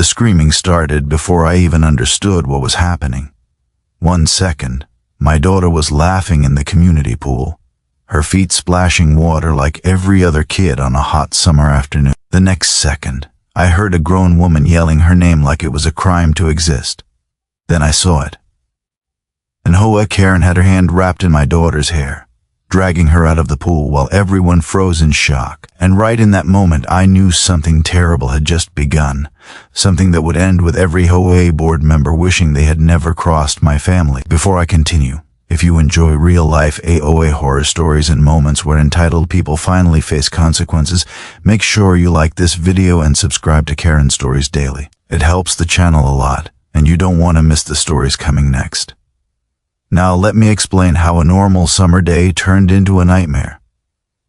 The screaming started before I even understood what was happening. 1 second, my daughter was laughing in the community pool, her feet splashing water like every other kid on a hot summer afternoon. The next second, I heard a grown woman yelling her name like it was a crime to exist. Then I saw it. And HOA Karen had her hand wrapped in my daughter's hair, dragging her out of the pool while everyone froze in shock. And right in that moment, I knew something terrible had just begun, something that would end with every HOA board member wishing they had never crossed my family. Before I continue, if you enjoy real-life HOA horror stories and moments where entitled people finally face consequences, make sure you like this video and subscribe to Karen Stories Daily. It helps the channel a lot, and you don't want to miss the stories coming next. Now let me explain how a normal summer day turned into a nightmare.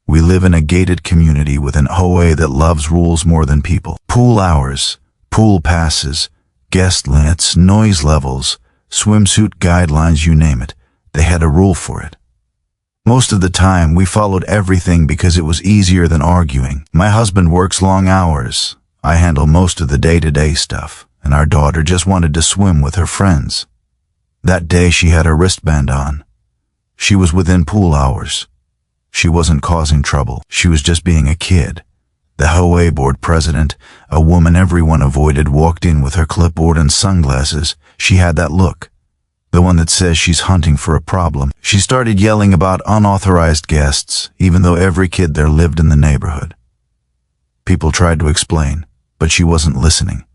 We live in a gated community with an HOA that loves rules more than people. Pool hours, pool passes, guest limits, noise levels, swimsuit guidelines, you name it. They had a rule for it. Most of the time, we followed everything because it was easier than arguing. My husband works long hours. I handle most of the day-to-day stuff, and our daughter just wanted to swim with her friends. That day she had her wristband on. She was within pool hours. She wasn't causing trouble. She was just being a kid. The HOA board president, a woman everyone avoided, walked in with her clipboard and sunglasses. She had that look, the one that says she's hunting for a problem. She started yelling about unauthorized guests, even though every kid there lived in the neighborhood. People tried to explain, but she wasn't listening.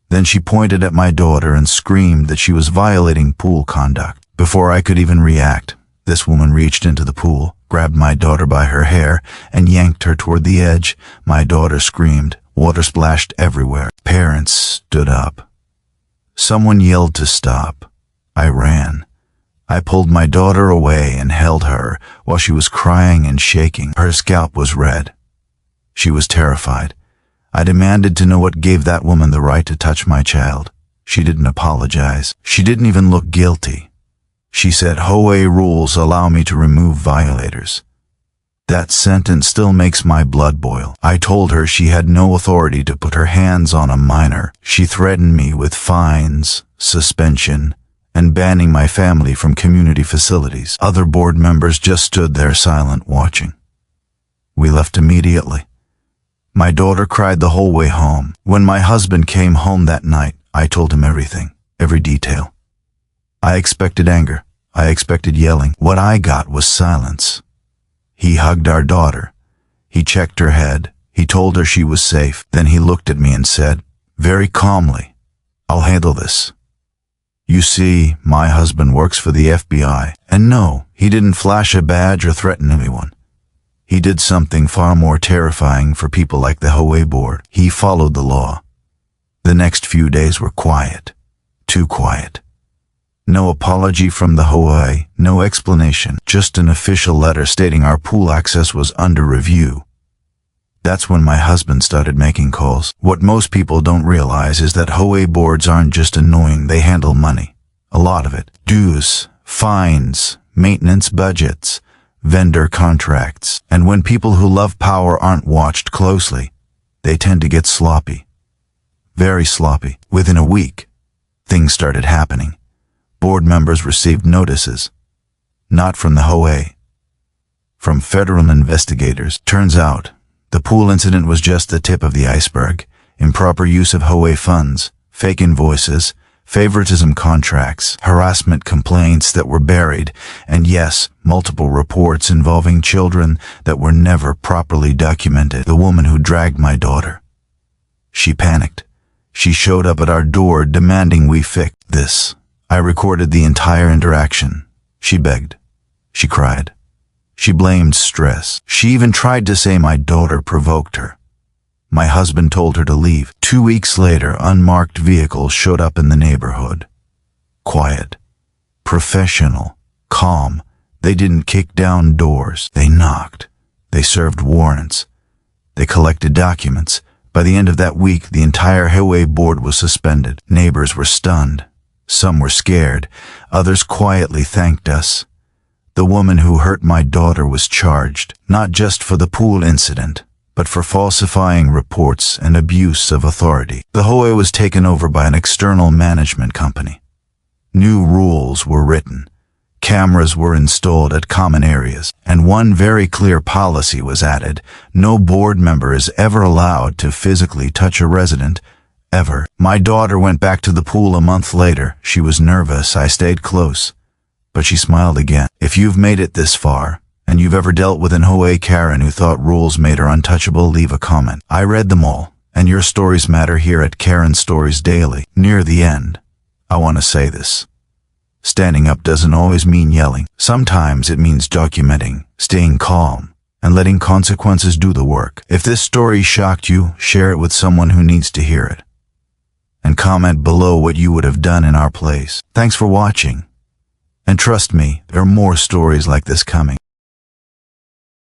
Then she pointed at my daughter and screamed that she was violating pool conduct. Before I could even react, this woman reached into the pool, grabbed my daughter by her hair, and yanked her toward the edge. My daughter screamed. Water splashed everywhere. Parents stood up. Someone yelled to stop. I ran. I pulled my daughter away and held her while she was crying and shaking. Her scalp was red. She was terrified. I demanded to know what gave that woman the right to touch my child. She didn't apologize. She didn't even look guilty. She said, HOA rules allow me to remove violators. That sentence still makes my blood boil. I told her she had no authority to put her hands on a minor. She threatened me with fines, suspension, and banning my family from community facilities. Other board members just stood there silent, watching. We left immediately. My daughter cried the whole way home. When my husband came home that night, I told him everything, every detail. I expected anger. I expected yelling. What I got was silence. He hugged our daughter. He checked her head. He told her she was safe. Then he looked at me and said, very calmly, I'll handle this. You see, my husband works for the FBI. And no, he didn't flash a badge or threaten anyone. He did something far more terrifying for people like the HOA board. He followed the law. The next few days were quiet. Too quiet. No apology from the HOA, no explanation, just an official letter stating our pool access was under review. That's when my husband started making calls. What most people don't realize is that HOA boards aren't just annoying, they handle money. A lot of it. Dues, fines, maintenance budgets, vendor contracts. And when people who love power aren't watched closely, they tend to get sloppy. Very sloppy. Within a week, things started happening. Board members received notices. Not from the HOA. From federal investigators. Turns out, the pool incident was just the tip of the iceberg. Improper use of HOA funds, fake invoices, favoritism contracts, harassment complaints that were buried, and yes, multiple reports involving children that were never properly documented. The woman who dragged my daughter. She panicked. She showed up at our door demanding we fix this. I recorded the entire interaction. She begged. She cried. She blamed stress. She even tried to say my daughter provoked her. My husband told her to leave. 2 weeks later, unmarked vehicles showed up in the neighborhood. Quiet. Professional. Calm. They didn't kick down doors. They knocked. They served warrants. They collected documents. By the end of that week, the entire HOA board was suspended. Neighbors were stunned. Some were scared. Others quietly thanked us. The woman who hurt my daughter was charged, not just for the pool incident, but for falsifying reports and abuse of authority. The HOA was taken over by an external management company. New rules were written. Cameras were installed at common areas, and one very clear policy was added: no board member is ever allowed to physically touch a resident, ever. My daughter went back to the pool a month later. She was nervous. I stayed close, but she smiled again. If you've made it this far, and you've ever dealt with an HOA Karen who thought rules made her untouchable, leave a comment. I read them all, and your stories matter here at Karen Stories Daily. Near the end, I want to say this. Standing up doesn't always mean yelling. Sometimes it means documenting, staying calm, and letting consequences do the work. If this story shocked you, share it with someone who needs to hear it. And comment below what you would have done in our place. Thanks for watching. And trust me, there are more stories like this coming.